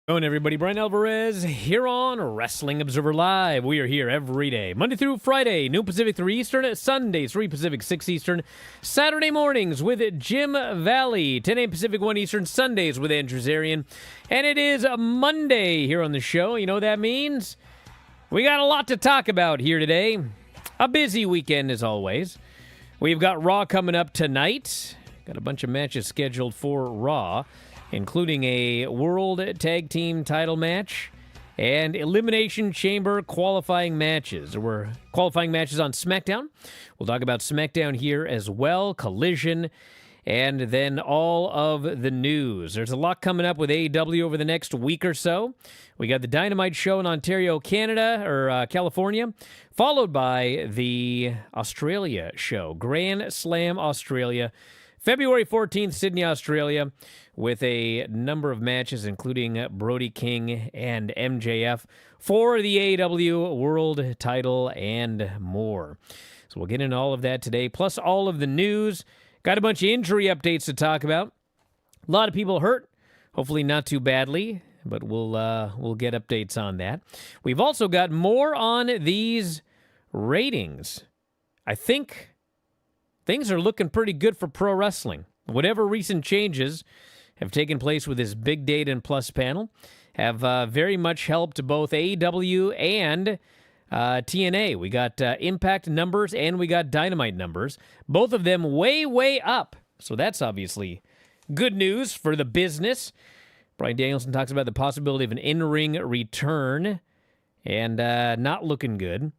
Going everybody, Bryan Alvarez here on Wrestling Observer Live. We are here every day, Monday through Friday, noon Pacific, 3 Eastern, Sundays, 3 Pacific, 6 Eastern, Saturday mornings with Jim Valley, 10 a.m. Pacific, 1 Eastern, Sundays with Andrew Zarian. And it is a Monday here on the show. You know what that means? We got a lot to talk about here today. A busy weekend as always. We've got Raw coming up tonight. Got a bunch of matches scheduled for Raw, including a World Tag Team title match and Elimination Chamber qualifying matches. There were qualifying matches on Smackdown. We'll talk about Smackdown here as well, Collision, and then all of the news. There's a lot coming up with AEW over the next week or so. We got the Dynamite show in Ontario, California, followed by the Australia show, Grand Slam Australia, February 14th, Sydney, Australia, with a number of matches, including Brody King and MJF for the AEW World title and more. So we'll get into all of that today, plus all of the news. Got a bunch of injury updates to talk about. A lot of people hurt, hopefully not too badly, but we'll get updates on that. We've also got more on these ratings. I think things are looking pretty good for pro wrestling. Whatever recent changes have taken place with this Big Data and Plus panel have very much helped both AEW and TNA. We got Impact numbers and we got Dynamite numbers. Both of them way, way up. So that's obviously good news for the business. Bryan Danielson talks about the possibility of an in-ring return and not looking good.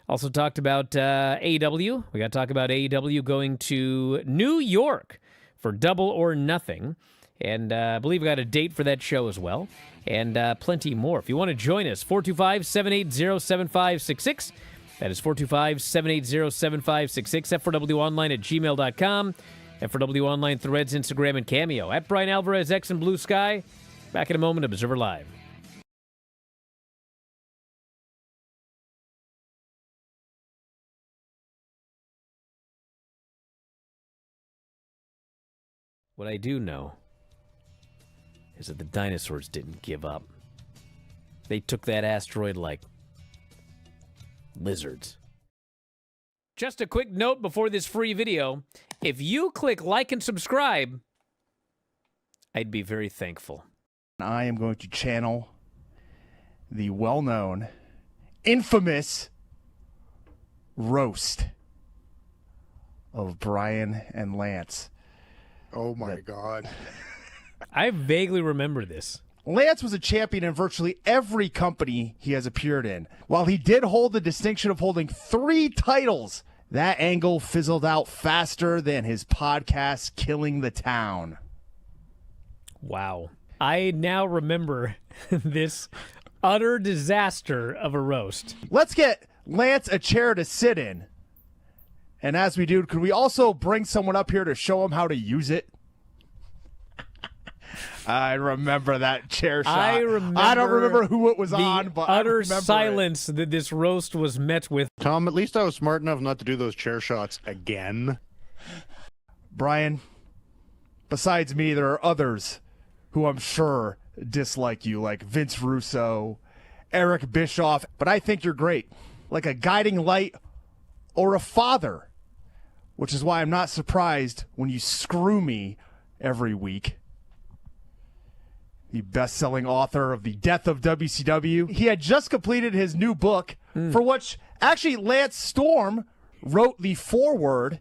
Also talked about AEW. We got to talk about AEW going to New York for Double or Nothing. And I believe we got a date for that show as well. And plenty more. If you want to join us, 425-780-7566. That is 425-780-7566. F4W Online at gmail.com. F4W Online Threads, Instagram, and Cameo. At Bryan Alvarez, X and Blue Sky. Back in a moment, Observer Live. What I do know is that the dinosaurs didn't give up. They took that asteroid like lizards. Just a quick note before this free video. If you click like and subscribe, I'd be very thankful. I am going to channel the well-known, infamous roast of Bryan and Lance. Oh, my God. I vaguely remember this. Lance was a champion in virtually every company he has appeared in. While he did hold the distinction of holding 3 titles, that angle fizzled out faster than his podcast, Killing the Town. Wow. I now remember this utter disaster of a roast. Let's get Lance a chair to sit in. And as we do, could we also bring someone up here to show him how to use it? I remember that chair shot. I don't remember who it was on, but utter silence that this roast was met with. Tom, at least I was smart enough not to do those chair shots again. Bryan, besides me, there are others who I'm sure dislike you, like Vince Russo, Eric Bischoff, but I think you're great, like a guiding light or a father, which is why I'm not surprised when you screw me every week. The best-selling author of The Death of WCW. He had just completed his new book, for which actually Lance Storm wrote the foreword,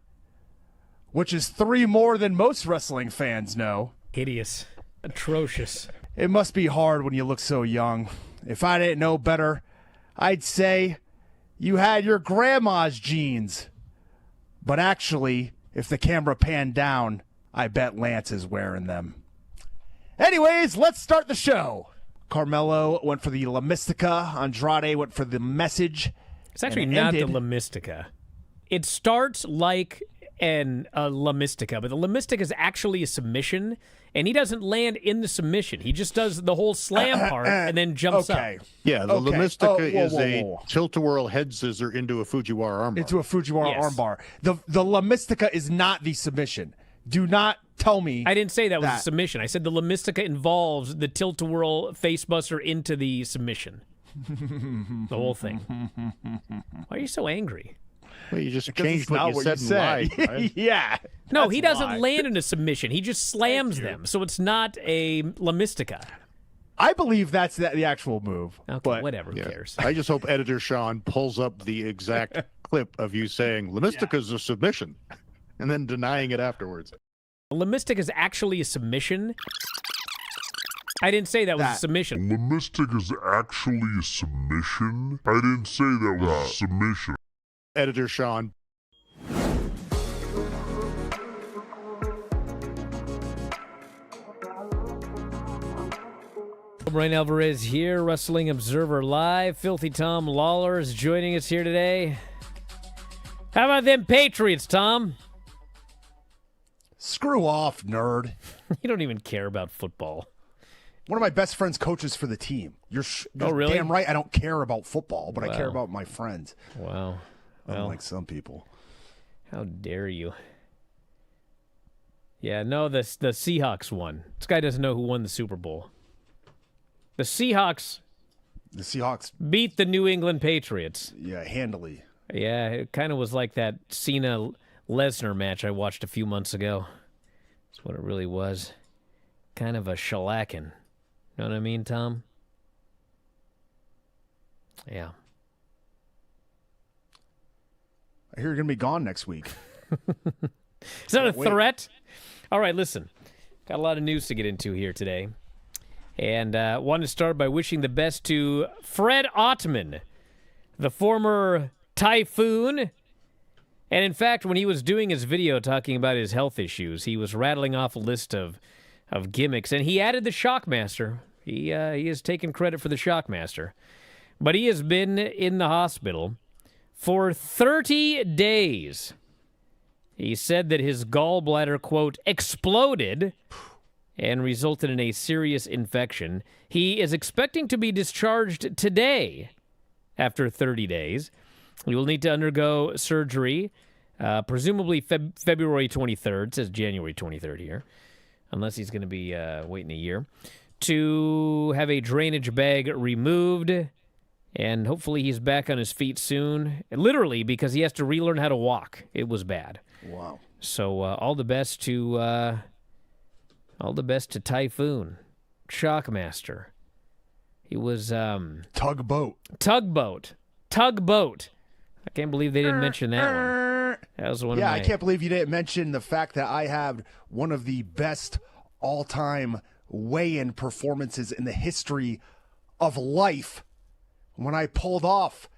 which is 3 more than most wrestling fans know. Hideous. Atrocious. It must be hard when you look so young. If I didn't know better, I'd say you had your grandma's jeans. But actually, if the camera panned down, I bet Lance is wearing them. Anyways, let's start the show. Carmelo went for the La Mystica. Andrade went for the Message. It's actually not the La Mystica. It starts like a La Mystica, but the La Mystica is actually a submission, and he doesn't land in the submission. He just does the whole slam part and then jumps up. Yeah, the La Mystica is a tilt-a-whirl head scissor into a Fujiwara armbar. Into a Fujiwara armbar. The La Mystica is not the submission. Do not tell me. I didn't say that was a submission. I said the La Mystica involves the tilt-a-whirl facebuster into the submission. The whole thing. Why are you so angry? Well, you just changed what you said live, right? Yeah. No, he doesn't land in a submission. He just slams them. So it's not a La Mystica. I believe that's the actual move. Okay, but whatever. Who cares? I just hope Editor Sean pulls up the exact clip of you saying La Mystica's a submission and then denying it afterwards. La Mystica is actually a submission. I didn't say that was a submission. La Mystic is actually a submission? I didn't say that was a submission. Editor Sean. Bryan Alvarez here, Wrestling Observer Live. Filthy Tom Lawler is joining us here today. How about them Patriots, Tom? Screw off, nerd. You don't even care about football. One of my best friends coaches for the team. You're really? damn right I don't care about football, but I care about my friends. Wow. Well, Unlike some people. How dare you? Yeah, no, the Seahawks won. This guy doesn't know who won the Super Bowl. The Seahawks beat the New England Patriots. Yeah, handily. Yeah, it kind of was like that Cena-Lesnar match I watched a few months ago. That's what it really was. Kind of a shellacking. Know what I mean, Tom? Yeah. I hear you're going to be gone next week. Is that a threat? All right, listen. Got a lot of news to get into here today. And want to start by wishing the best to Fred Ottman, the former Typhoon. And in fact, when he was doing his video talking about his health issues, he was rattling off a list of gimmicks. And he added the Shockmaster. He has taken credit for the Shockmaster. But he has been in the hospital for 30 days. He said that his gallbladder, quote, exploded and resulted in a serious infection. He is expecting to be discharged today after 30 days. He will need to undergo surgery, presumably February 23rd. It says January 23rd here, unless he's going to be waiting a year, to have a drainage bag removed. And hopefully he's back on his feet soon. Literally, because he has to relearn how to walk. It was bad. Wow. So all the best to Typhoon, Shockmaster. He was Tugboat. I can't believe they didn't mention that one. That was one of my... I can't believe you didn't mention the fact that I have one of the best all-time weigh-in performances in the history of life when I pulled off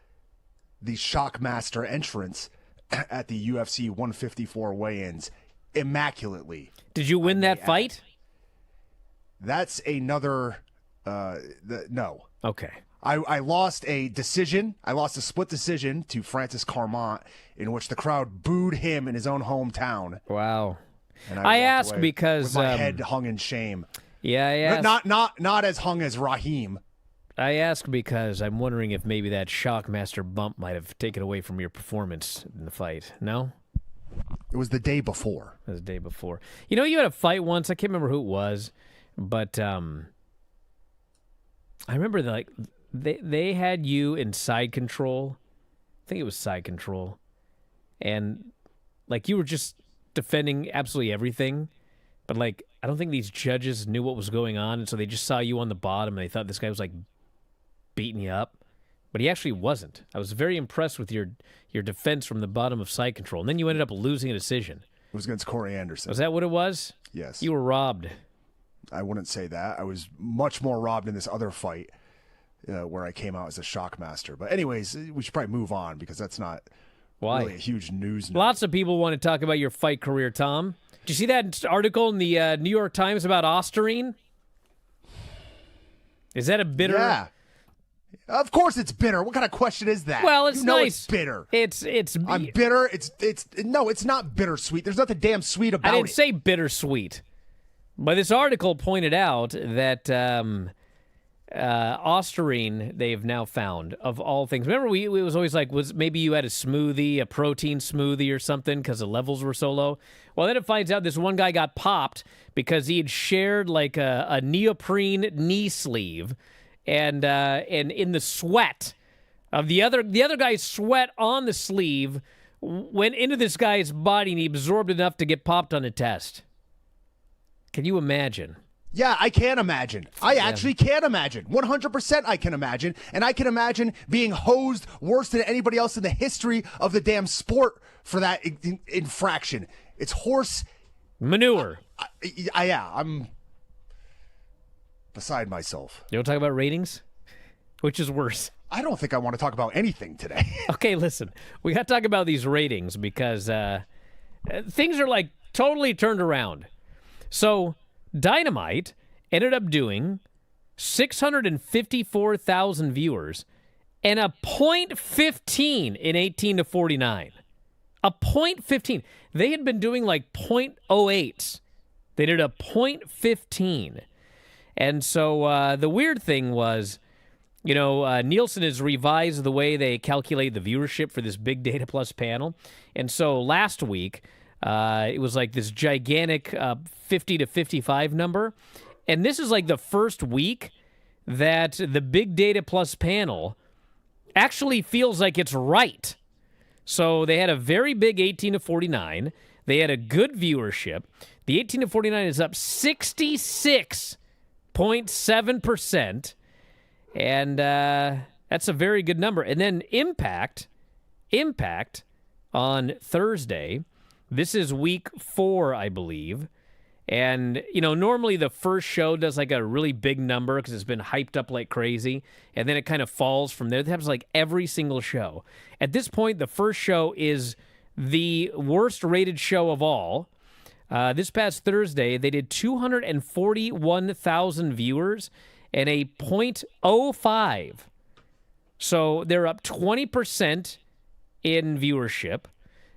the Shockmaster entrance at the UFC 154 weigh-ins immaculately. Did you win that fight? That's another... no. Okay. I lost a decision. I lost a split decision to Francis Carmont, in which the crowd booed him in his own hometown. Wow. And I ask because with my head hung in shame. Yeah, I ask. Not as hung as Raheem. I ask because I'm wondering if maybe that Shockmaster bump might have taken away from your performance in the fight. No? It was the day before. It was the day before. You know, you had a fight once. I can't remember who it was, but I remember they had you in side control. I think it was side control. And you were just defending absolutely everything. But I don't think these judges knew what was going on, and so they just saw you on the bottom and they thought this guy was beating you up. But he actually wasn't. I was very impressed with your defense from the bottom of side control. And then you ended up losing a decision. It was against Corey Anderson. Was that what it was? Yes. You were robbed. I wouldn't say that. I was much more robbed in this other fight where I came out as a Shockmaster. But anyways, we should probably move on because that's not really a huge news. Lots of people want to talk about your fight career, Tom. Did you see that article in the New York Times about Osterine? Is that a bitter... Yeah. Of course it's bitter. What kind of question is that? Well, it's nice. It's bitter. It's I'm bitter. It's not bittersweet. There's nothing damn sweet about it. I didn't say bittersweet. But this article pointed out that Ostarine, they've now found, of all things. Remember, it was always like, maybe you had a smoothie, a protein smoothie or something because the levels were so low. Well, then it finds out this one guy got popped because he had shared like a neoprene knee sleeve, and in the sweat of the other guy's sweat on the sleeve went into this guy's body, and he absorbed enough to get popped on a test. Can you imagine? Yeah, I can imagine. I actually can imagine. 100% I can imagine. And I can imagine being hosed worse than anybody else in the history of the damn sport for that infraction. It's horse manure. I'm beside myself. You want to talk about ratings? Which is worse? I don't think I want to talk about anything today. Okay, listen. We got to talk about these ratings because things are like totally turned around. So Dynamite ended up doing 654,000 viewers and a .15 in 18 to 49. A .15. They had been doing like .08s. They did a .15. And so the weird thing was, Nielsen has revised the way they calculate the viewership for this Big Data Plus panel. And so last week, it was like this gigantic 50 to 55 number. And this is like the first week that the Big Data Plus panel actually feels like it's right. So they had a very big 18 to 49. They had a good viewership. The 18 to 49 is up 66.7%. And that's a very good number. And then Impact on Thursday. This is week 4, I believe. And, normally the first show does like a really big number because it's been hyped up like crazy. And then it kind of falls from there. That happens like every single show. At this point, the first show is the worst rated show of all. This past Thursday, they did 241,000 viewers and a .05. So they're up 20% in viewership.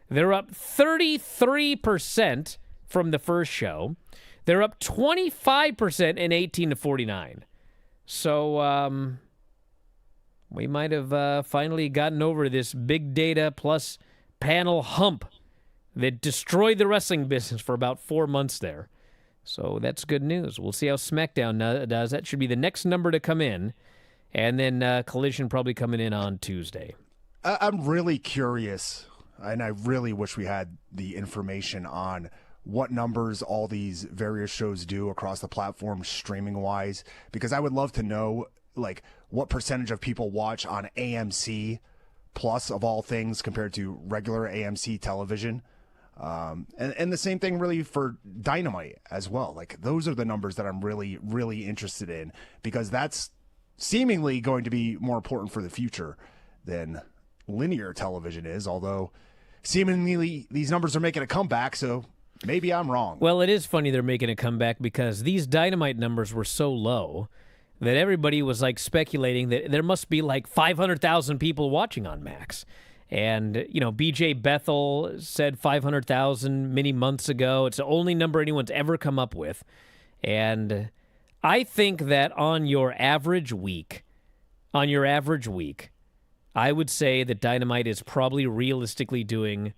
They're up 33% from the first show. They're up 25% in 18 to 49. So we might have finally gotten over this Big Data Plus panel hump that destroyed the wrestling business for about 4 months there. So that's good news. We'll see how SmackDown does. That should be the next number to come in. And then Collision probably coming in on Tuesday. I'm really curious, and I really wish we had the information on what numbers all these various shows do across the platform streaming-wise, because I would love to know, like, what percentage of people watch on AMC Plus, of all things, compared to regular AMC television. And the same thing really for Dynamite as well. Like, those are the numbers that I'm really, really interested in, because that's seemingly going to be more important for the future than linear television is, although seemingly these numbers are making a comeback, so maybe I'm wrong. Well, it is funny they're making a comeback because these Dynamite numbers were so low that everybody was like speculating that there must be like 500,000 people watching on Max. And, BJ Bethel said 500,000 many months ago. It's the only number anyone's ever come up with. And I think that on your average week, I would say that Dynamite is probably realistically doing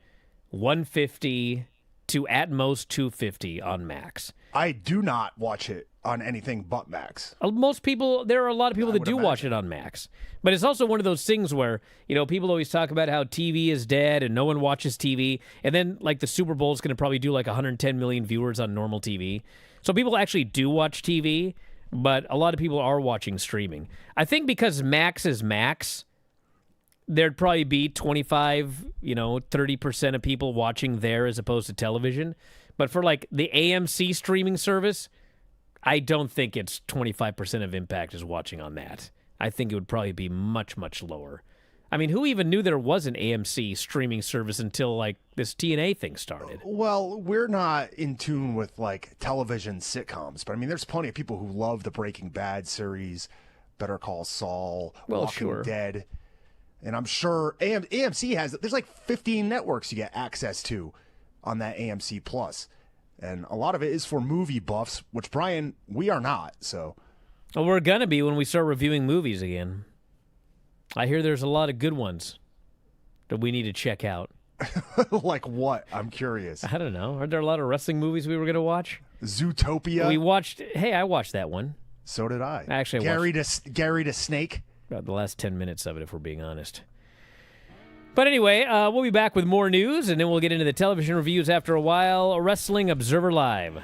150 to at most 250 on Max. I do not watch it on anything but Max. Most people, there are a lot of people that do watch it on Max. But it's also one of those things where, people always talk about how TV is dead and no one watches TV. And then, like, the Super Bowl is going to probably do like 110 million viewers on normal TV. So people actually do watch TV, but a lot of people are watching streaming. I think because Max is Max, there'd probably be 25, 30% of people watching there as opposed to television. But for like the AMC streaming service, I don't think it's 25% of Impact is watching on that. I think it would probably be much, much lower. I mean, who even knew there was an AMC streaming service until like this TNA thing started? Well, we're not in tune with like television sitcoms, but I mean, there's plenty of people who love the Breaking Bad series, Better Call Saul, Walking Dead. And I'm sure AMC there's like 15 networks you get access to on that AMC Plus. And a lot of it is for movie buffs, which, Brian, we are not. So Well, we're going to be when we start reviewing movies again. I hear there's a lot of good ones that we need to check out. Like what? I'm curious. I don't know. Are there a lot of wrestling movies we were going to watch? Zootopia. We watched... Hey, I watched that one. So did I. Actually, I watched Gary to Snake. about the last 10 minutes of it, if we're being honest. But anyway, we'll be back with more news, and then we'll get into the television reviews after a while. Wrestling Observer Live.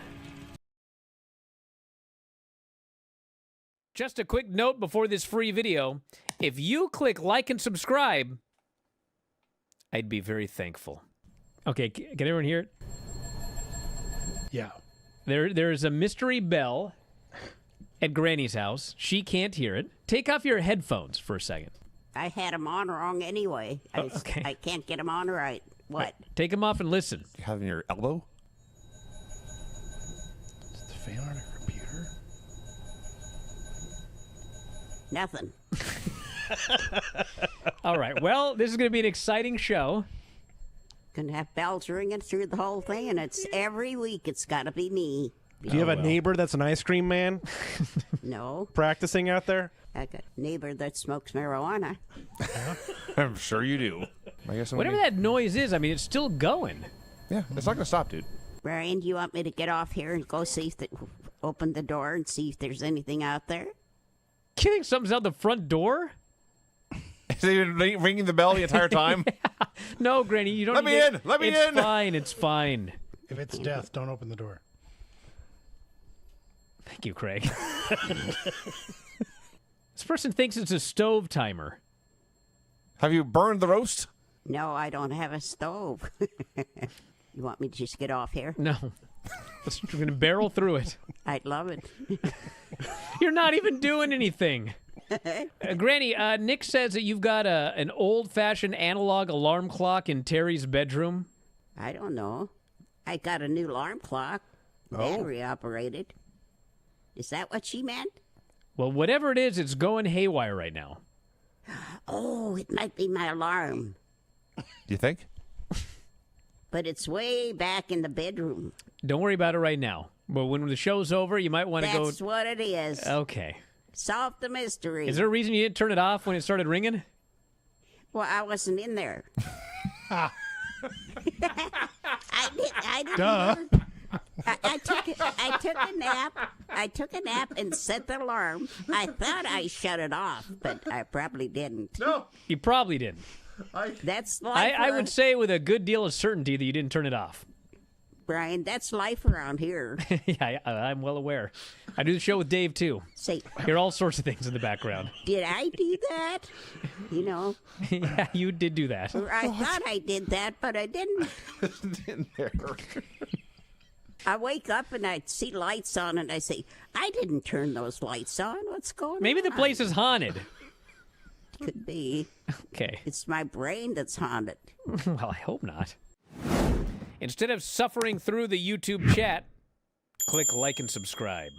Just a quick note before this free video. If you click like and subscribe, I'd be very thankful. Okay, can everyone hear it? Yeah. There's a mystery bell at Granny's house. She can't hear it. Take off your headphones for a second. I had them on wrong anyway. Okay. I can't get them on right. What? Take them off and listen. You have in your elbow? Is the fan on a computer? Nothing. All right. Well, this is going to be an exciting show. Gonna have bells ringing through the whole thing, and it's every week. It's got to be me. Do you have a neighbor that's an ice cream man No, practicing out there? I got a neighbor that smokes marijuana. I'm sure you do. I guess Whatever that noise is, I mean, it's still going. Yeah, it's not going to stop, dude. Brian, do you want me to get off here and go see if open the door and see if there's anything out there? You think something's out the front door? Is he ringing the bell the entire time? No, Granny, you don't Let need me it. in! Let me it's in! It's fine. It's fine. If it's death, don't open the door. Thank you, Craig. This person thinks it's a stove timer. Have you burned the roast? No, I don't have a stove. You want me to just get off here? No. We're going to barrel through it. I'd love it. You're not even doing anything. Granny, Nick says that you've got an old-fashioned analog alarm clock in Terry's bedroom. I don't know. I got a new alarm clock, battery operated. Is that what she meant? Well, whatever it is, it's going haywire right now. Oh, it might be my alarm, Do you think? but it's way back in the bedroom. Don't worry about it right now. But when the show's over, you might want to go... That's what it is. Okay. Solve the mystery. Is there a reason you didn't turn it off when it started ringing? Well, I wasn't in there. I didn't. Duh. I took a nap. I took a nap and set the alarm. I thought I shut it off, but I probably didn't. No. You probably didn't. That's life. I would say with a good deal of certainty that you didn't turn it off. Brian, that's life around here. Yeah, I'm well aware. I do the show with Dave, too. Say, Hear all sorts of things in the background. did I do that? You know, Yeah, you did do that. or I thought I did that, but I didn't. In there. I wake up and I see lights on, and I say, I didn't turn those lights on. What's going on? Maybe the place is haunted. Could be. Okay. It's my brain that's haunted. Well, I hope not. Instead of suffering through the YouTube chat, click like and subscribe.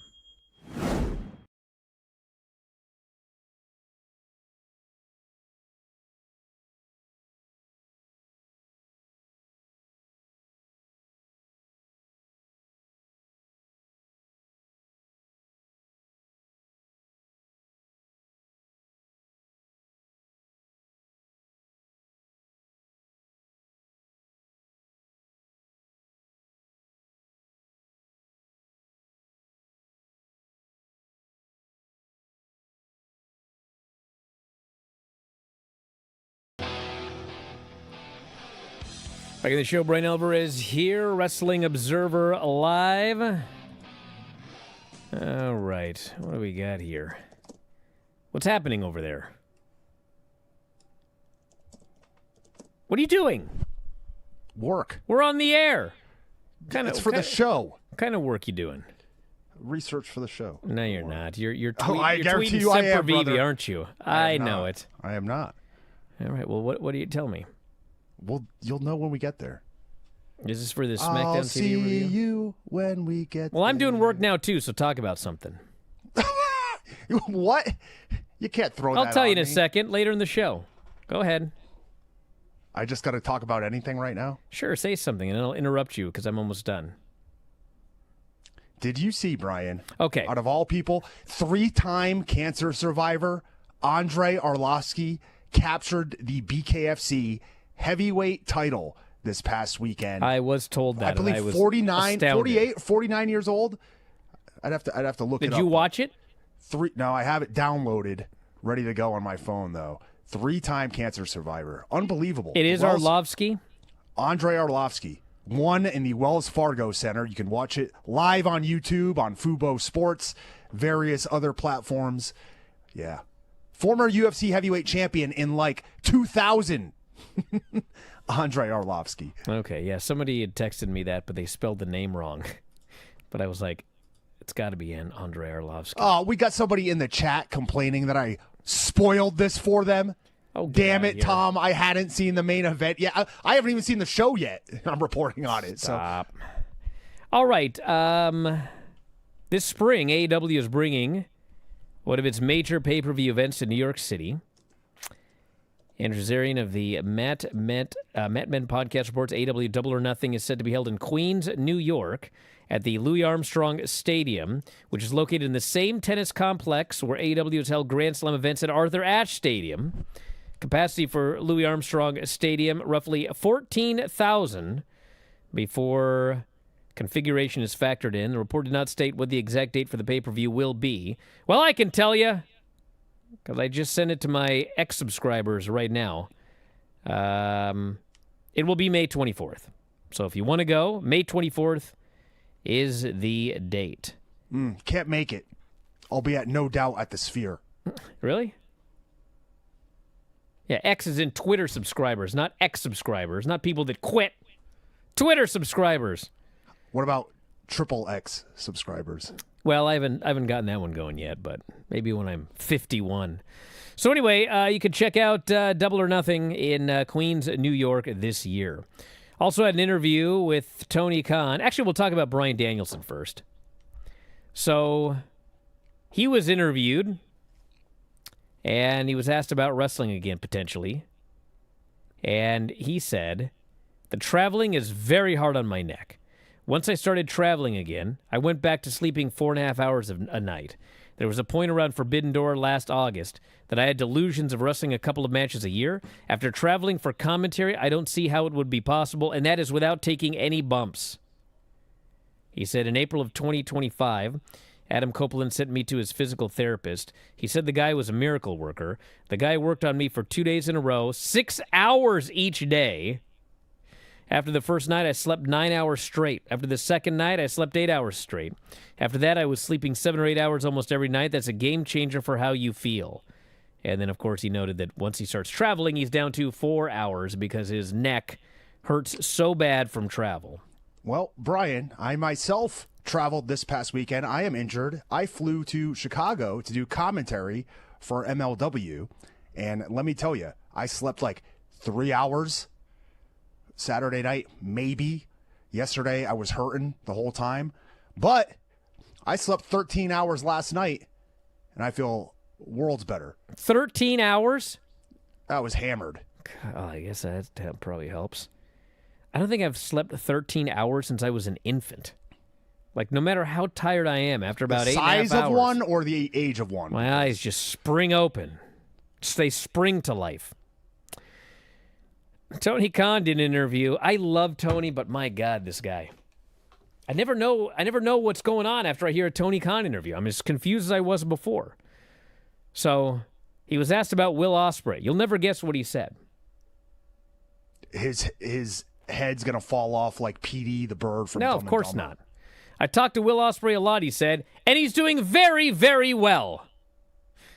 Back in the show, Bryan Alvarez here, Wrestling Observer Live. All right, what do we got here? What's happening over there? What are you doing? Work. We're on the air. It's for the show. What kind of work you doing? Research for the show. No, you're not. You're I you're guarantee tweeting you I Semper am, Vivi, brother. aren't you? I know not. it. I am not. All right. Well, what do you tell me? Well, you'll know when we get there. Is this for the I'll SmackDown TV see review? you when we get Well, I'm doing there. work now too, so talk about something. What? You can't throw I'll that tell you on in a me. second, later in the show. Go ahead. I just got to talk about anything right now? Sure, say something, and I'll interrupt you because I'm almost done. Did you see, Brian? Okay. Out of all people, 3-time cancer survivor Andrei Arlovsky captured the BKFC heavyweight title this past weekend. I was told that. I believe and I was 49, astounded. 48, 49 years old. I'd have to look it up. Did you watch it? No, I have it downloaded, ready to go on my phone, though. 3-time cancer survivor. Unbelievable. It is Arlovsky? Andrei Arlovsky. Won in the Wells Fargo Center. You can watch it live on YouTube, on Fubo Sports, various other platforms. Yeah. Former UFC heavyweight champion in 2000. Andrei Arlovsky. Okay, yeah. Somebody had texted me that, but they spelled the name wrong. But I was like, it's got to be Andrei Arlovsky. Oh, we got somebody in the chat complaining that I spoiled this for them. Oh, damn it, here. Tom. I hadn't seen the main event yet. I haven't even seen the show yet. I'm reporting on it. Stop. All right. This spring, AEW is bringing one of its major pay-per-view events to New York City. Andrew Zarian of the Matt Men podcast reports AEW Double or Nothing is set to be held in Queens, New York, at the Louis Armstrong Stadium, which is located in the same tennis complex where AEW has held Grand Slam events at Arthur Ashe Stadium. Capacity for Louis Armstrong Stadium, roughly 14,000 before configuration is factored in. The report did not state what the exact date for the pay-per-view will be. Well, I can tell you, because I just sent it to my ex-subscribers right now. It will be May 24th. So if you want to go, May 24th is the date. Can't make it. I'll be at No Doubt at the Sphere. Really? Yeah, X is in Twitter subscribers, not X-subscribers, not people that quit. Twitter subscribers. What about Triple X subscribers? Well, I haven't gotten that one going yet, but maybe when I'm 51. So anyway, you can check out Double or Nothing in Queens, New York this year. Also had an interview with Tony Khan. Actually, we'll talk about Bryan Danielson first. So he was interviewed, and he was asked about wrestling again, potentially. And he said, the traveling is very hard on my neck. Once I started traveling again, I went back to sleeping 4.5 hours a night. There was a point around Forbidden Door last August that I had delusions of wrestling a couple of matches a year. After traveling for commentary, I don't see how it would be possible, and that is without taking any bumps. He said in April of 2025, Adam Copeland sent me to his physical therapist. He said the guy was a miracle worker. The guy worked on me for 2 days in a row, 6 hours each day. After the first night, I slept 9 hours straight. After the second night, I slept 8 hours straight. After that, I was sleeping 7 or 8 hours almost every night. That's a game changer for how you feel. And then, of course, he noted that once he starts traveling, he's down to 4 hours because his neck hurts so bad from travel. Well, Brian, I myself traveled this past weekend. I am injured. I flew to Chicago to do commentary for MLW. And let me tell you, I slept 3 hours Saturday night, maybe. Yesterday, I was hurting the whole time. But I slept 13 hours last night, and I feel worlds better. 13 hours? I was hammered. Oh, I guess that probably helps. I don't think I've slept 13 hours since I was an infant. No matter how tired I am, after about 8.5 hours. The size of one or the age of one? My eyes just spring open. They spring to life. Tony Khan did an interview. I love Tony, but my God, this guy. I never know what's going on after I hear a Tony Khan interview. I'm as confused as I was before. So he was asked about Will Ospreay. You'll never guess what he said. His head's going to fall off like Petey the bird from No, Dumb of and course Dumber. not. I talked to Will Ospreay a lot, he said, and he's doing very, very well.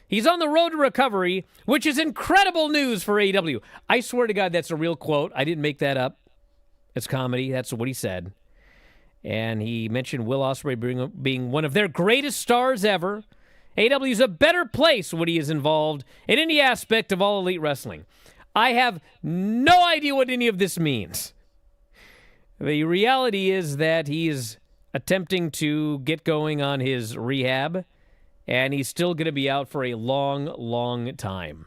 He's on the road to recovery, which is incredible news for AEW. I swear to God, that's a real quote. I didn't make that up. It's comedy. That's what he said. And he mentioned Will Ospreay being one of their greatest stars ever. AEW is a better place when he is involved in any aspect of All Elite Wrestling. I have no idea what any of this means. The reality is that he is attempting to get going on his rehab, and he's still going to be out for a long, long time.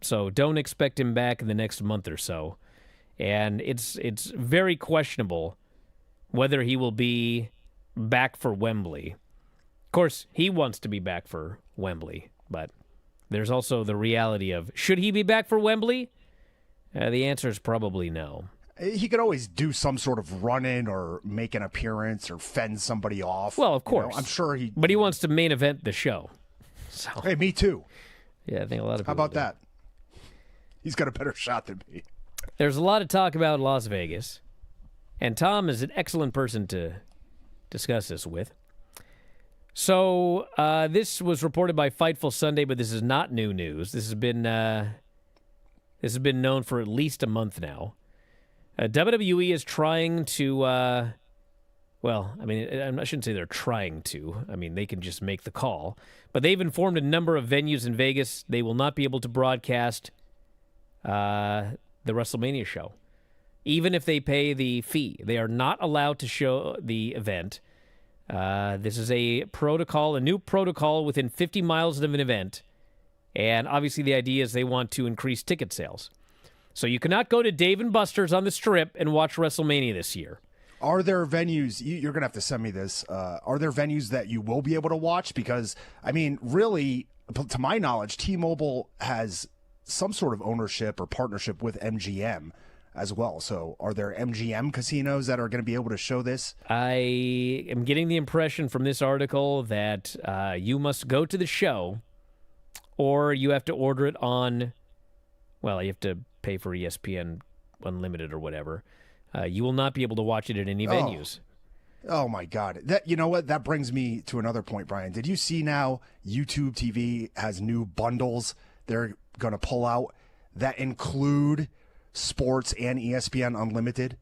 So don't expect him back in the next month or so. And it's very questionable whether he will be back for Wembley. Of course, he wants to be back for Wembley, but there's also the reality of, should he be back for Wembley? The answer is probably no. He could always do some sort of run-in or make an appearance or fend somebody off. Well, of course. I'm sure he... But he wants to main event the show. So, Hey, me too. yeah, I think a lot of people How about do. that? He's got a better shot than me. There's a lot of talk about Las Vegas, and Tom is an excellent person to discuss this with. So this was reported by Fightful Sunday, but this is not new news. This has been known for at least a month now. WWE is trying to, I shouldn't say they're trying to. I mean, they can just make the call. But they've informed a number of venues in Vegas they will not be able to broadcast the WrestleMania show. Even if they pay the fee, they are not allowed to show the event. This is a new protocol within 50 miles of an event. And obviously the idea is they want to increase ticket sales. So you cannot go to Dave & Buster's on the Strip and watch WrestleMania this year. Are there venues, you're going to have to send me this, are there venues that you will be able to watch? Because, I mean, really, to my knowledge, T-Mobile has some sort of ownership or partnership with MGM as well. So are there MGM casinos that are going to be able to show this? I am getting the impression from this article that you must go to the show, or you have to order it on, well, you have to pay for ESPN Unlimited or whatever. You will not be able to watch it at any venues. Oh my God. You know what? That brings me to another point, Brian. Did you see now YouTube TV has new bundles they're going to pull out that include sports and ESPN Unlimited?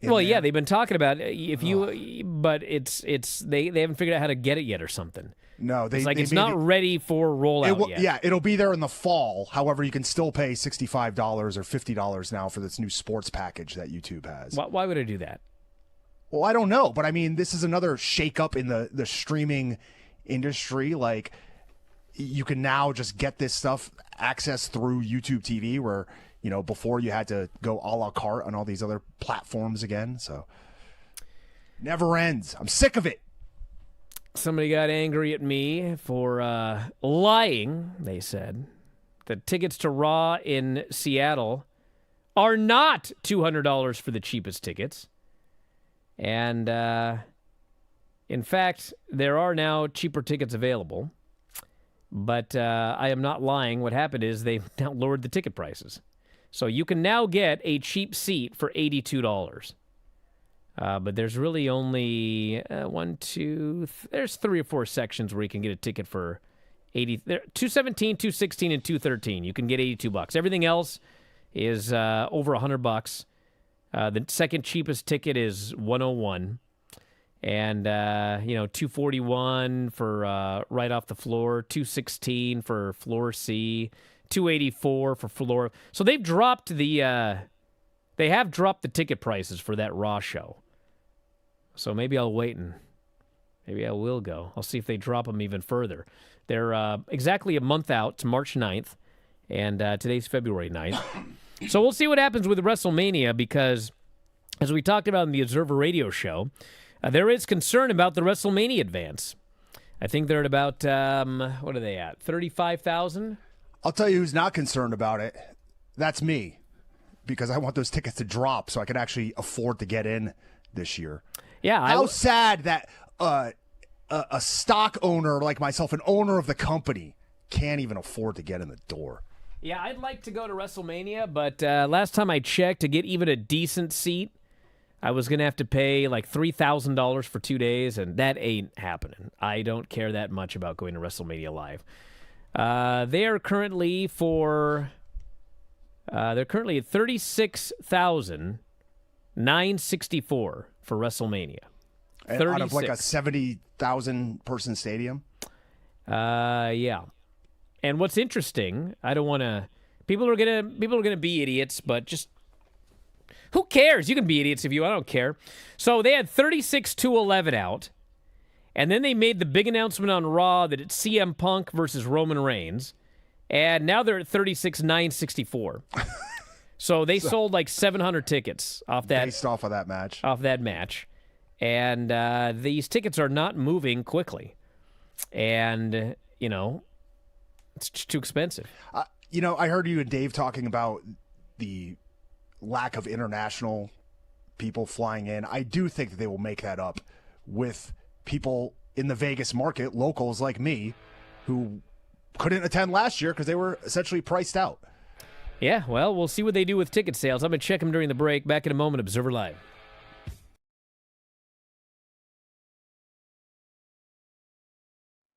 Well, yeah, they've been talking about but they haven't figured out how to get it yet or something. No, it's not ready for rollout yet. Yeah, it'll be there in the fall. However, you can still pay $65 or $50 now for this new sports package that YouTube has. Why would I do that? Well, I don't know, but I mean, this is another shakeup in the streaming industry. Like, you can now just get this stuff accessed through YouTube TV, where, you know, before you had to go a la carte on all these other platforms again. So, never ends. I'm sick of it. Somebody got angry at me for lying, they said. The tickets to Raw in Seattle are not $200 for the cheapest tickets. And, in fact, there are now cheaper tickets available. But I am not lying. What happened is they've now lowered the ticket prices. So you can now get a cheap seat for $82. But there's really only there's 3 or 4 sections where you can get a ticket for $217, $216, and $213. You can get $82. Everything else is over $100. The second cheapest ticket is $101, and $241 for right off the floor, $216 for floor C, $284 for floor. So they've dropped the ticket prices for that Raw show. So maybe I'll wait and maybe I will go. I'll see if they drop them even further. They're exactly a month out. It's March 9th, and today's February 9th. So we'll see what happens with WrestleMania, because as we talked about in the Observer Radio show, there is concern about the WrestleMania advance. I think they're at about, what are they at, 35,000? I'll tell you who's not concerned about it. That's me, because I want those tickets to drop so I can actually afford to get in this year. Yeah. How sad that a stock owner like myself, an owner of the company, can't even afford to get in the door. Yeah, I'd like to go to WrestleMania, but last time I checked, to get even a decent seat, I was going to have to pay like $3,000 for 2 days, and that ain't happening. I don't care that much about going to WrestleMania live. They are currently at 36,964 for WrestleMania. And out of like a 70,000 person stadium? Yeah. And what's interesting, I don't want to. People are gonna be idiots, but just who cares? You can be idiots if you. I don't care. So they had 36-11 out, and then they made the big announcement on Raw that it's CM Punk versus Roman Reigns, and now they're at 36,964. So they sold like 700 tickets off that. Based off of that match. Off that match. And these tickets are not moving quickly. And, it's just too expensive. I heard you and Dave talking about the lack of international people flying in. I do think that they will make that up with people in the Vegas market, locals like me, who couldn't attend last year because they were essentially priced out. Yeah, well, we'll see what they do with ticket sales. I'm going to check them during the break. Back in a moment, Observer Live.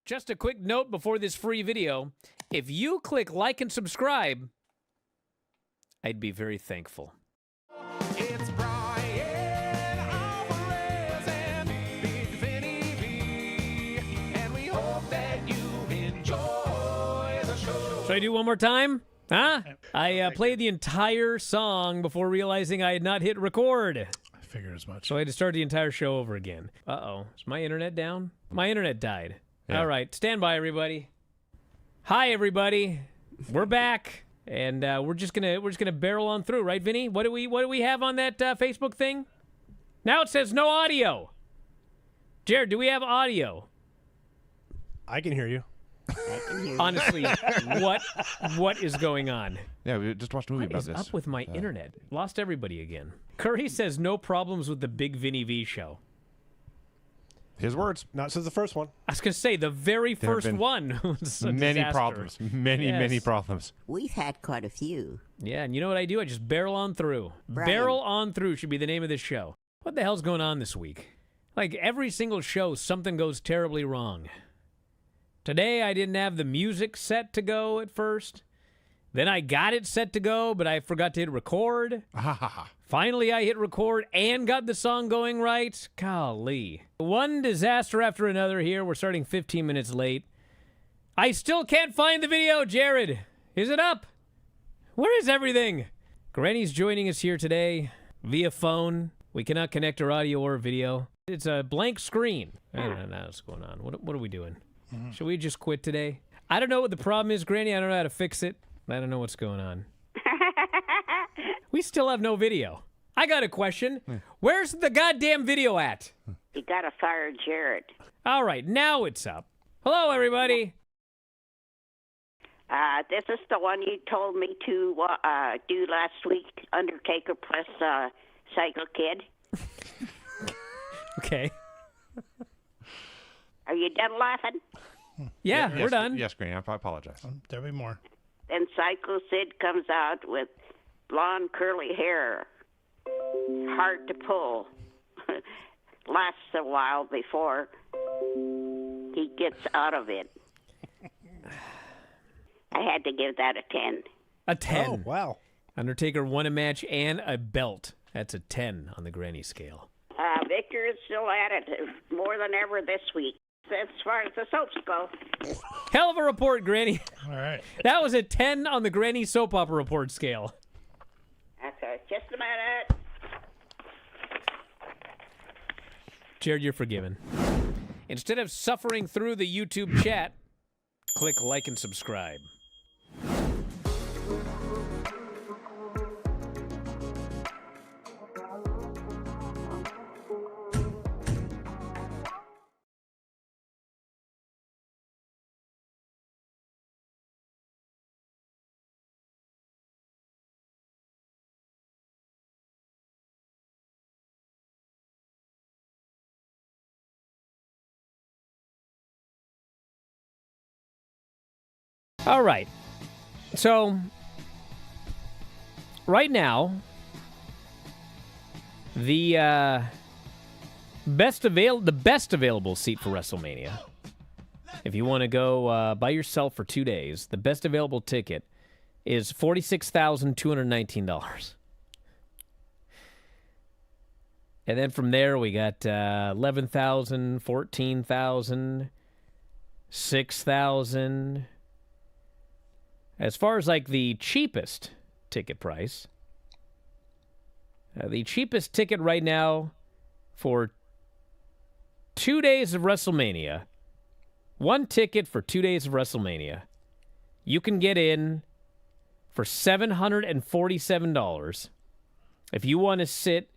Just a quick note before this free video. If you click like and subscribe, I'd be very thankful. It's Bryan Alvarez and Big Vinny V, and we hope that you enjoy the show. Should I do one more time? Huh? I played the entire song before realizing I had not hit record. I figured as much. So I had to start the entire show over again. Uh-oh. Is my internet down? My internet died. Yeah. All right. Stand by, everybody. Hi, everybody. We're back. And we're just gonna barrel on through, right, Vinny? What do we have on that Facebook thing? Now it says no audio. Jared, do we have audio? I can hear you. Honestly, what is going on? Yeah, we just watched a movie What about is this. up with my internet? Lost everybody again. Curry says no problems with the Big Vinny V show. His words. Not since the first one. I was gonna say the very There have first been one was a Many disaster. problems. Many Yes. problems. We've had quite a few. Yeah, and you know what I do? I just barrel on through. Brian. Barrel on through should be the name of this show. What the hell's going on this week? Like every single show, something goes terribly wrong. Today, I didn't have the music set to go at first. Then I got it set to go, but I forgot to hit record. Finally, I hit record and got the song going right. Golly. One disaster after another here. We're starting 15 minutes late. I still can't find the video, Jared. Is it up? Where is everything? Granny's joining us here today via phone. We cannot connect our audio or video. It's a blank screen. I don't know what's going on. What are we doing? Should we just quit today? I don't know what the problem is, Granny. I don't know how to fix it. I don't know what's going on. We still have no video. I got a question. Where's the goddamn video at? You gotta fire Jared. All right, now it's up. Hello, everybody. This is the one you told me to do last week, Undertaker plus Psycho Kid. Okay. Are you done laughing? Yeah, we're done. Yes, Granny, I apologize. There'll be more. Then Psycho Sid comes out with blonde curly hair. Hard to pull. Lasts a while before he gets out of it. I had to give that a 10. A 10. Oh, wow. Undertaker won a match and a belt. That's a 10 on the Granny scale. Victor is still at it more than ever this week, as far as the soaps go. Hell of a report, Granny. All right. That was a 10 on the Granny soap opera report scale. Okay, just a minute. Jared, you're forgiven. Instead of suffering through the YouTube chat, click like and subscribe. All right. So, right now, the best available seat for WrestleMania, if you want to go by yourself for 2 days, the best available ticket is $46,219. And then from there, we got $11,000, $14,000, $6,000. As far as like the cheapest ticket price, the cheapest ticket right now for 2 days of WrestleMania, one ticket for 2 days of WrestleMania, you can get in for $747 if you want to sit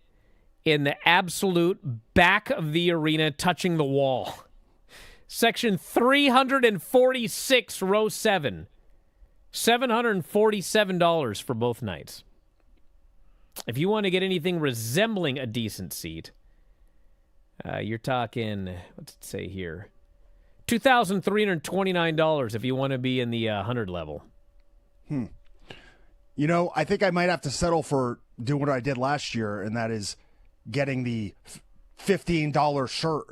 in the absolute back of the arena, touching the wall. Section 346, row 7. $747 for both nights. If you want to get anything resembling a decent seat, you're talking, what's it say here? $2,329 if you want to be in the 100 level. You know, I think I might have to settle for doing what I did last year, and that is getting the $15 shirt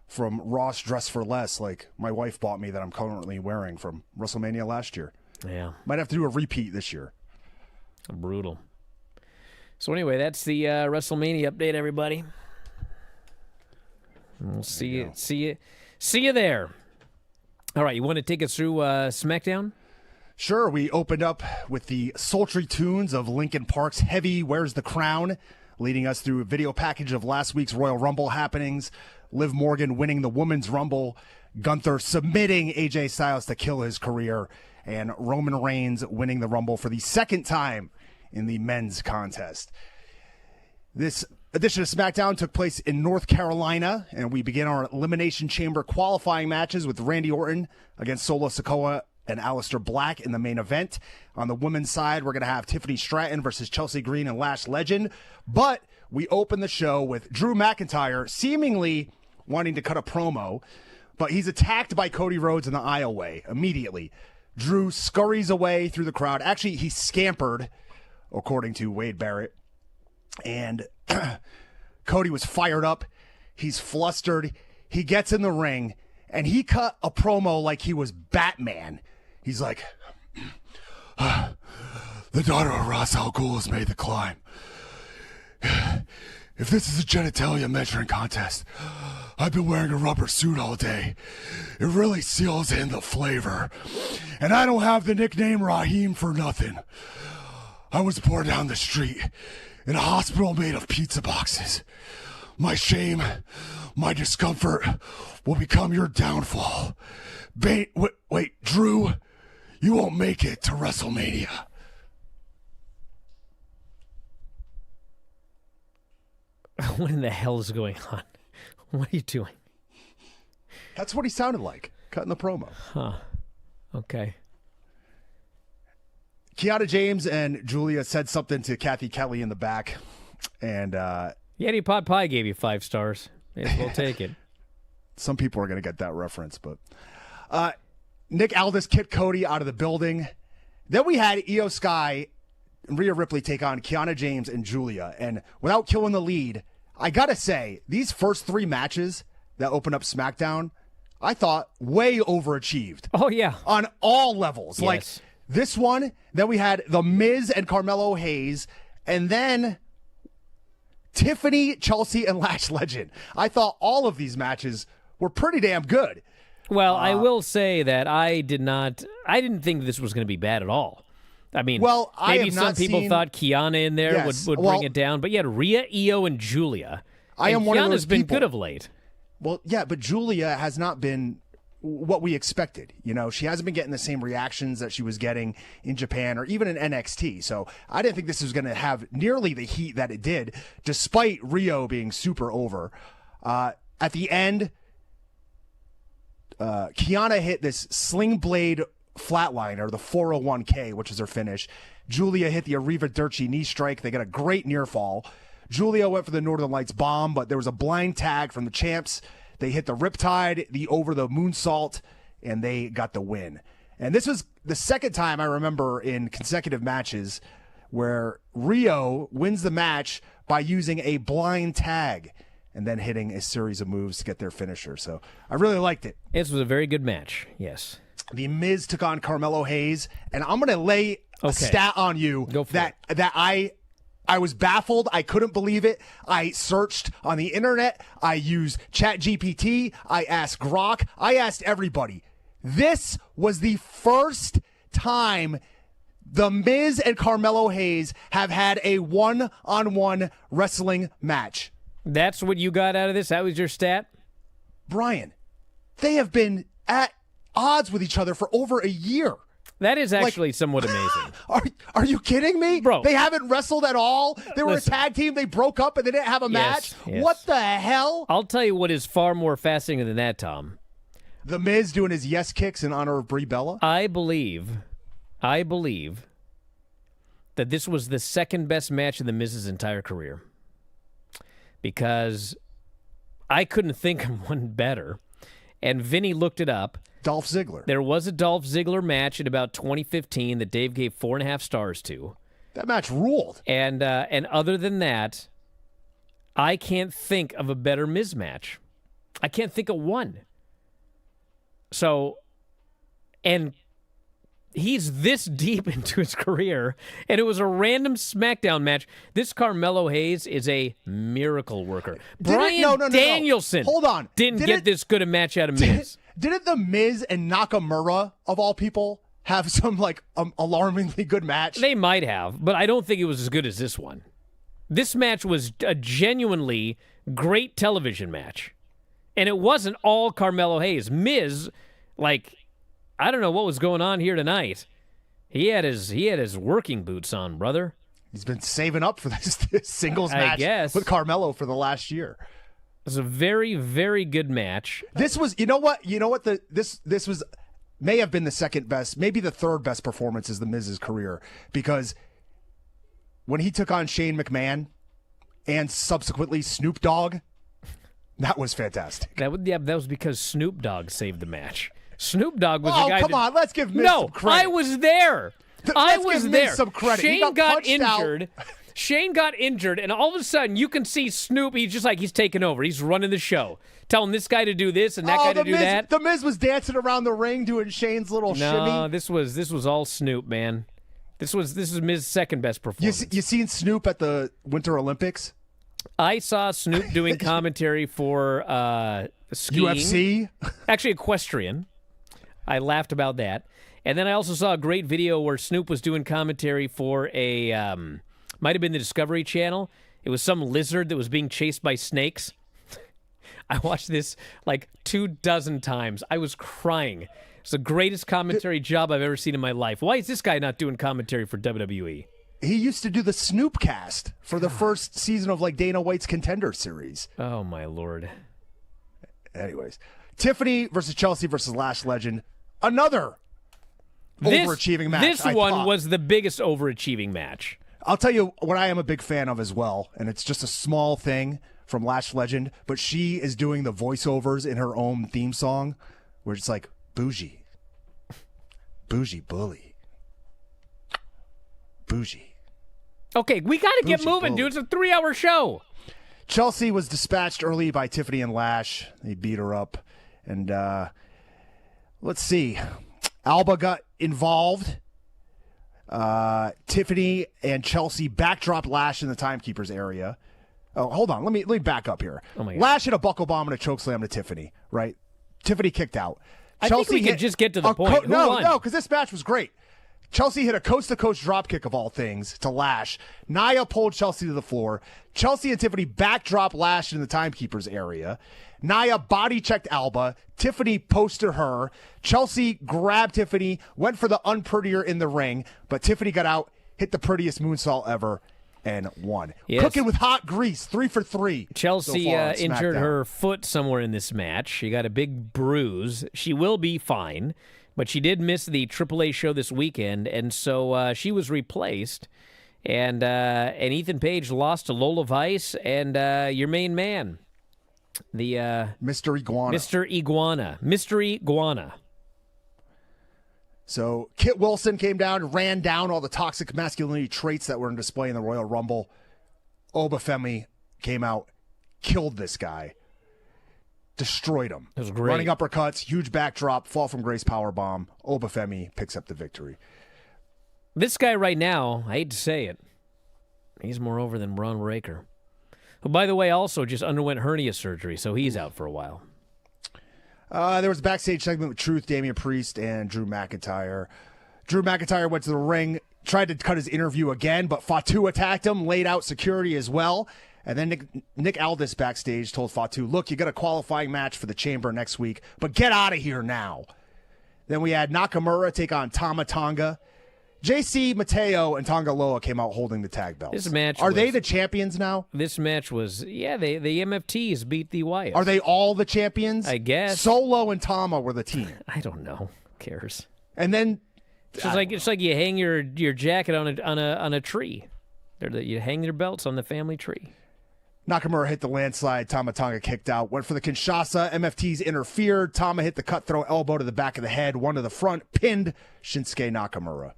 from Ross Dress for Less, like my wife bought me that I'm currently wearing from WrestleMania last year. Yeah. Might have to do a repeat this year. Brutal. So anyway, that's the WrestleMania update, everybody. We'll see you there. All right, you want to take us through SmackDown? Sure, we opened up with the sultry tunes of Linkin Park's Heavy Where's the Crown, leading us through a video package of last week's Royal Rumble happenings, Liv Morgan winning the Women's Rumble, Gunther submitting AJ Styles to kill his career, and Roman Reigns winning the Rumble for the second time in the men's contest. This edition of SmackDown took place in North Carolina, and we begin our Elimination Chamber qualifying matches with Randy Orton against Solo Sikoa and Aleister Black in the main event. On the women's side, we're going to have Tiffany Stratton versus Chelsea Green and Lash Legend. But we open the show with Drew McIntyre seemingly wanting to cut a promo, but he's attacked by Cody Rhodes in the aisleway immediately. Drew scurries away through the crowd. Actually, he scampered, according to Wade Barrett. And Cody was fired up. He's flustered. He gets in the ring, and he cut a promo like he was Batman. He's like, the daughter of Ra's al Ghul has made the climb. If this is a genitalia measuring contest, I've been wearing a rubber suit all day. It really seals in the flavor. And I don't have the nickname Raheem for nothing. I was born down the street in a hospital made of pizza boxes. My shame, my discomfort will become your downfall. Wait, Drew, you won't make it to WrestleMania. What in the hell is going on? What are you doing? That's what he sounded like, cutting the promo. Huh. Okay. Kiana James and Julia said something to Kathy Kelly in the back. And Yeti Pot Pie gave you 5 stars. May as well take it. Some people are going to get that reference. But Nick Aldis kicked Cody out of the building. Then we had Io Sky and Rhea Ripley take on Kiana James and Julia. And without killing the lead, I got to say, these first 3 matches that opened up SmackDown, I thought way overachieved. Oh, yeah. On all levels. Yes. Like this one, then we had The Miz and Carmelo Hayes, and then Tiffany, Chelsea, and Lash Legend. I thought all of these matches were pretty damn good. Well, I will say that I didn't think this was going to be bad at all. I mean, well, maybe some people thought Kiana in there would bring it down, but you had Rhea, Io, and Julia. I am one of those Kiana's been people. good of late. Well, yeah, but Julia has not been what we expected. You know, she hasn't been getting the same reactions that she was getting in Japan or even in NXT. So I didn't think this was going to have nearly the heat that it did, despite Rio being super over. At the end, Kiana hit this sling blade flatliner, the 401k, which is her finish. Julia hit the Arrivederci knee strike. They got a great near fall. Julia went for the Northern Lights bomb, but there was a blind tag from the champs. They hit the Riptide, the over the moonsault, and they got the win. And this was the second time I remember in consecutive matches where Rio wins the match by using a blind tag and then hitting a series of moves to get their finisher. So I really liked it. This was a very good match, yes. The Miz took on Carmelo Hayes, and I'm going to lay a stat on you that I was baffled. I couldn't believe it. I searched on the internet. I used ChatGPT. I asked Grok. I asked everybody. This was the first time The Miz and Carmelo Hayes have had a one-on-one wrestling match. That's what you got out of this? That was your stat? Brian, they have been at odds with each other for over a year. That is actually somewhat amazing. Are you kidding me? Bro. They haven't wrestled at all. They were Listen. a tag team. They broke up and they didn't have a match. Yes. What the hell? I'll tell you what is far more fascinating than that, Tom. The Miz doing his yes kicks in honor of Brie Bella. I believe that this was the second best match in the Miz's entire career. Because I couldn't think of one better. And Vinny looked it up. Dolph Ziggler. There was a Dolph Ziggler match in about 2015 that Dave gave 4.5 stars to. That match ruled. And other than that, I can't think of a better Miz match. I can't think of one. So, and he's this deep into his career, and it was a random SmackDown match. This Carmelo Hayes is a miracle worker. Bryan Danielson Hold on. didn't get this good a match out of Miz. Didn't The Miz and Nakamura, of all people, have some, alarmingly good match? They might have, but I don't think it was as good as this one. This match was a genuinely great television match. And it wasn't all Carmelo Hayes. Miz, I don't know what was going on here tonight. He had his working boots on, brother. He's been saving up for this singles I match guess. with Carmelo for the last year. It was a very, very good match. This was, this was may have been the second best, maybe the third best performance of the Miz's career, because when he took on Shane McMahon and subsequently Snoop Dogg, that was fantastic. That was because Snoop Dogg saved the match. Snoop Dogg was the guy. Oh, come on, let's give Miz some credit. I was there. Let's give Miz some credit. He Shane got got injured. Shane got injured, and all of a sudden you can see Snoop. He's just he's taking over. He's running the show, telling this guy to do this and that guy to do that. The Miz was dancing around the ring doing Shane's little shimmy. No, this was all Snoop, man. This is Miz's second best performance. You seen Snoop at the Winter Olympics? I saw Snoop doing commentary for skiing. UFC? Actually, equestrian. I laughed about that. And then I also saw a great video where Snoop was doing commentary for a, might have been the Discovery Channel. It was some lizard that was being chased by snakes. I watched this 24 times. I was crying. It's the greatest commentary job I've ever seen in my life. Why is this guy not doing commentary for WWE? He used to do the Snoop cast for the first season of Dana White's Contender Series. Oh, my Lord. Anyways, Tiffany versus Chelsea versus Lash Legend. Another overachieving match. This one was the biggest overachieving match. I'll tell you what I am a big fan of as well, and it's just a small thing from Lash Legend, but she is doing the voiceovers in her own theme song where it's bougie. Bougie bully. Bougie. Okay, we got to get Bougie moving, bully. dude. It's a 3-hour show. Chelsea was dispatched early by Tiffany and Lash. They beat her up. And let's see. Alba got involved. Tiffany and Chelsea backdropped Lash in the timekeeper's area. Oh, hold on. Let me back up here. Oh my God. Lash hit a buckle bomb and a chokeslam to Tiffany, right? Tiffany kicked out. I think we could just get to the point. Who won? No, because this match was great. Chelsea hit a coast-to-coast dropkick of all things to Lash. Nia pulled Chelsea to the floor. Chelsea and Tiffany backdrop Lash in the timekeeper's area. Nia body-checked Alba. Tiffany posted her. Chelsea grabbed Tiffany, went for the unprettier in the ring, but Tiffany got out, hit the prettiest moonsault ever, and won. Yes. Cooking with hot grease, 3 for 3. Chelsea so far on injured SmackDown. her foot somewhere in this match. She got a big bruise. She will be fine, but she did miss the AAA show this weekend, and so she was replaced. And Ethan Page lost to Lola Vice and your main man, the Mr. Iguana. Mr. Iguana. So Kit Wilson came down and ran down all the toxic masculinity traits that were on display in the Royal Rumble. Obafemi came out, killed this guy, destroyed him. It was great. Running uppercuts, huge backdrop, fall from grace powerbomb. Obafemi picks up the victory. This guy right now, I hate to say it, he's more over than Braun Breaker, who, by the way, also just underwent hernia surgery, so he's out for a while. There was a backstage segment with Truth, Damian Priest, and Drew McIntyre. Drew McIntyre went to the ring, tried to cut his interview again, but Fatu attacked him, laid out security as well. And then Nick Aldis backstage told Fatu, look, you got a qualifying match for the Chamber next week, but get out of here now. Then we had Nakamura take on Tama Tonga. JC Mateo and Tonga Loa came out holding the tag belts. This match Are was- they the champions now? This match was, the MFTs beat the Wyatts. Are they all the champions? I guess. Solo and Tama were the team. I don't know. Who cares? And then It's like you hang your jacket on a tree. You hang your belts on the family tree. Nakamura hit the landslide. Tama Tonga kicked out. Went for the Kinshasa. MFTs interfered. Tama hit the cutthroat elbow to the back of the head. One to the front. Pinned Shinsuke Nakamura.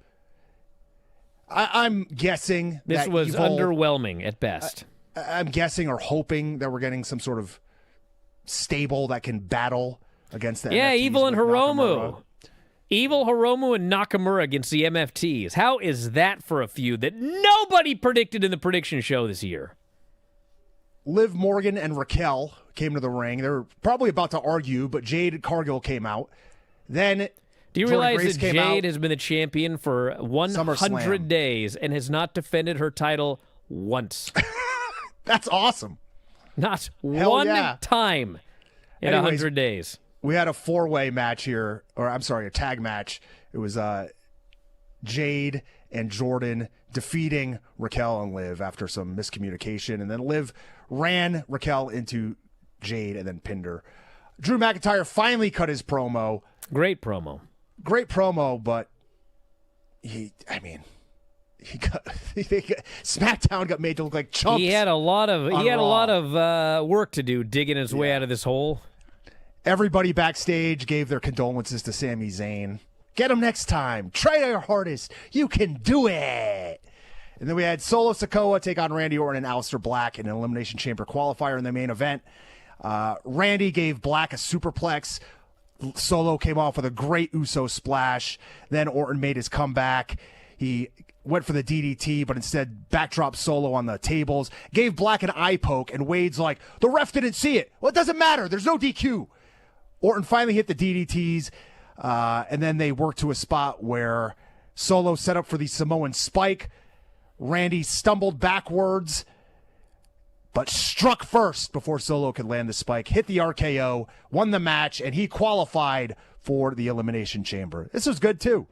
I'm guessing This that was Evil, underwhelming at best. I'm guessing or hoping that we're getting some sort of stable that can battle against the MFTs Evil and with Hiromu. Nakamura. Evil, Hiromu, and Nakamura against the MFTs. How is that for a feud that nobody predicted in the prediction show this year? Liv Morgan and Raquel came to the ring. They were probably about to argue, but Jade Cargill came out. Then Do you Jordynne realize Grace that came Jade out. has been the champion for 100 SummerSlam. days and has not defended her title once? That's awesome. Not Hell one yeah. time in Anyways, 100 days. We had a four-way match here, or I'm sorry, a tag match. It was Jade and Jordan defeating Raquel and Liv after some miscommunication, and then Liv ran Raquel into Jade and then pinned her. Drew McIntyre finally cut his promo. Great promo. Great promo, but SmackDown got made to look like chumps. He had a lot of Raw. work to do digging his way out of this hole. Everybody backstage gave their condolences to Sami Zayn. Get him next time. Try your hardest. You can do it. And then we had Solo Sikoa take on Randy Orton and Aleister Black in an Elimination Chamber qualifier in the main event. Randy gave Black a superplex. Solo came off with a great Uso splash. Then Orton made his comeback. He went for the DDT, but instead backdropped Solo on the tables. Gave Black an eye poke, and Wade's like, the ref didn't see it. Well, it doesn't matter. There's no DQ. Orton finally hit the DDTs, and then they worked to a spot where Solo set up for the Samoan spike. Randy stumbled backwards, but struck first before Solo could land the spike, hit the RKO, won the match, and he qualified for the Elimination Chamber. This was good, too.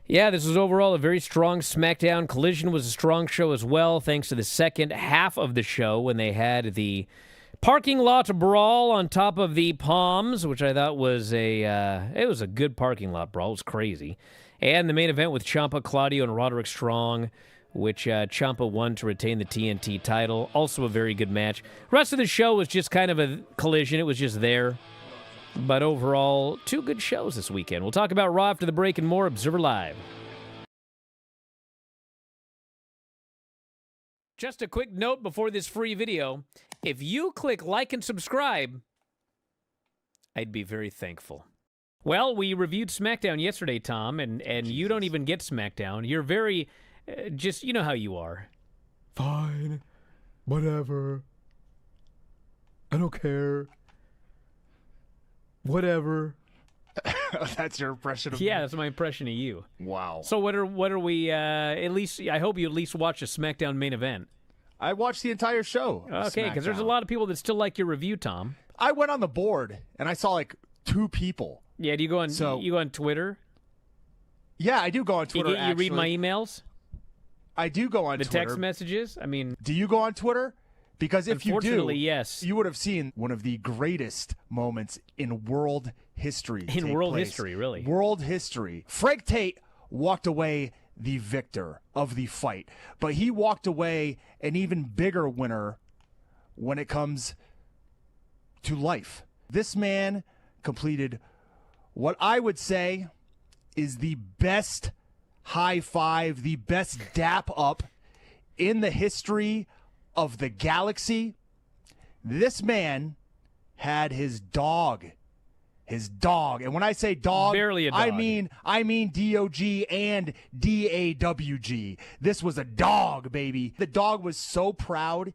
Yeah, this was overall a very strong SmackDown. Collision was a strong show as well, thanks to the second half of the show when they had the parking lot brawl on top of the Palms, which I thought was it was a good parking lot brawl. It was crazy. And the main event with Ciampa, Claudio, and Roderick Strong, which Ciampa won to retain the TNT title. Also a very good match. The rest of the show was just kind of a collision. It was just there. But overall, two good shows this weekend. We'll talk about Raw after the break and more. Observer Live. Just a quick note before this free video. If you click like and subscribe, I'd be very thankful. Well, we reviewed SmackDown yesterday, Tom, and you don't even get SmackDown. You're very, just, you know how you are. Fine. Whatever. I don't care. Whatever. That's your impression of Yeah, that's my impression of you. Wow. So what are we, at least, I hope you at least watch a SmackDown main event. I watched the entire show. of Okay, because there's a SmackDown. lot of people that still like your review, Tom. I went on the board, and I saw like 2 people. Yeah, do you go on, you go on Twitter? Yeah, I do go on Twitter, You read my emails? I do go on The Twitter. text messages? I mean, Do you go on Twitter? Because if you do, unfortunately, yes. you would have seen one of the greatest moments in world history. In take world place. history, really. World history. Frank Tate walked away the victor of the fight, but he walked away an even bigger winner when it comes to life. This man completed what I would say is the best high five, the best dap up in the history of the galaxy. This man had his dog. And when I say dog, Barely a dog. I mean DOG and DAWG. This was a dog, baby. The dog was so proud.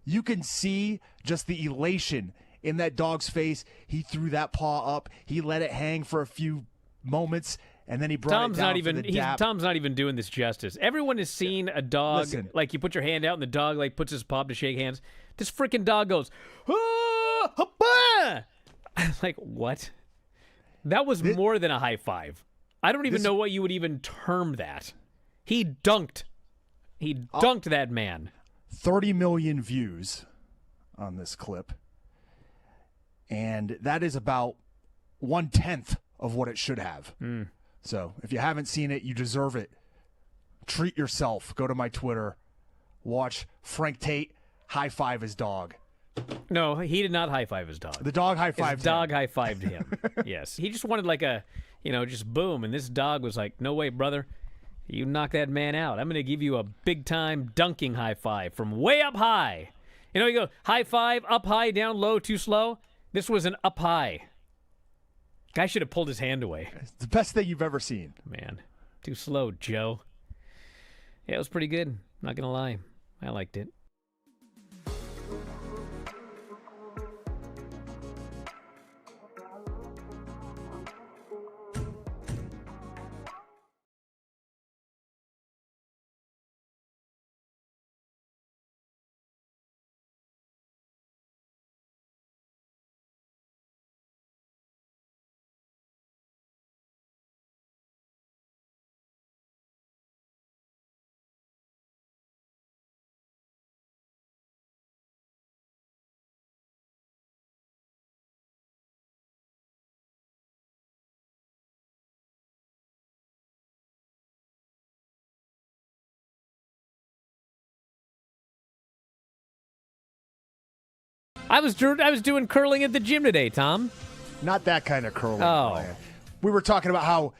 You can see just the elation in that dog's face. He threw that paw up. He let it hang for a few moments, and then he brought it down for the dap. Tom's not even doing this justice. Everyone has seen a dog, Listen. like you put your hand out and the dog like puts his paw up to shake hands. This freaking dog goes, ah, hapa! I'm like, what? That was more than a high five. I don't even know what you would even term that. He dunked. He dunked that man. 30 million views on this clip. And that is about 1/10 of what it should have. So if you haven't seen it, you deserve it. Treat yourself. Go to my Twitter. Watch Frank Tate high-five his dog. No, he did not high-five his dog. The dog high-fived him. His dog high-fived him. Yes. He just wanted like a, just boom. And this dog was like, no way, brother. You knock that man out. I'm going to give you a big-time dunking high-five from way up high. You go high-five, up high, down low, too slow. This was an up high. Guy should have pulled his hand away. It's the best thing you've ever seen. Man, too slow, Joe. Yeah, it was pretty good. Not going to lie. I liked it. I was doing curling at the gym today, Tom. Not that kind of curling. Oh. Brian. We were talking about how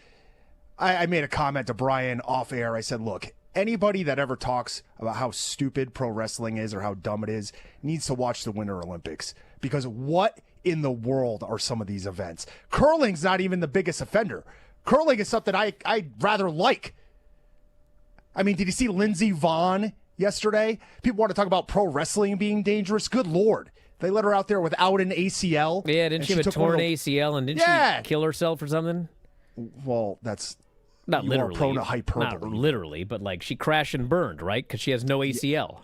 I made a comment to Brian off air. I said, look, anybody that ever talks about how stupid pro wrestling is or how dumb it is needs to watch the Winter Olympics. Because what in the world are some of these events? Curling's not even the biggest offender. Curling is something I rather like. I mean, did you see Lindsey Vonn yesterday? People want to talk about pro wrestling being dangerous. Good Lord. They let her out there without an ACL. Yeah, didn't she have a torn ACL and didn't she kill herself or something? Well, that's not literally. More prone to hyperbole. Not literally, but like she crashed and burned, right? Because she has no ACL.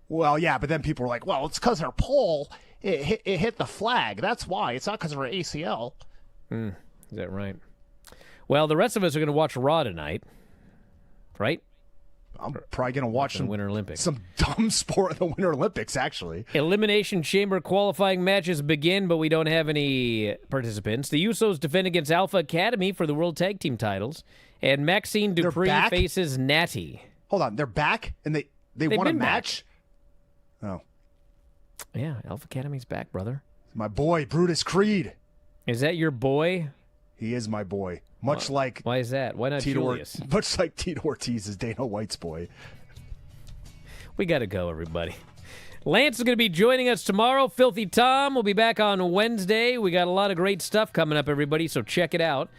Well, yeah, but then people were like, well, it's because her pole, it hit the flag. That's why. It's not because of her ACL. Is that right? Well, the rest of us are going to watch Raw tonight, right? I'm probably going to watch the Winter Olympics. Some dumb sport in the Winter Olympics, actually. Elimination Chamber qualifying matches begin, but we don't have any participants. The Usos defend against Alpha Academy for the World Tag Team titles, and Maxine Dupree faces Natty. Hold on, they're back, and they won a match? Back. Oh. Yeah, Alpha Academy's back, brother. My boy, Brutus Creed. Is that your boy? He is my boy. Much like... Why is that? Why not Julius? Much like Tito Ortiz is Dana White's boy. We got to go, everybody. Lance is going to be joining us tomorrow. Filthy Tom will be back on Wednesday. We got a lot of great stuff coming up, everybody, so check it out.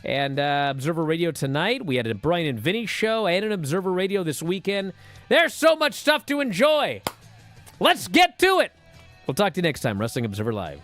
And Observer Radio tonight. We had a Brian and Vinny show and an Observer Radio this weekend. There's so much stuff to enjoy. Let's get to it. We'll talk to you next time, Wrestling Observer Live.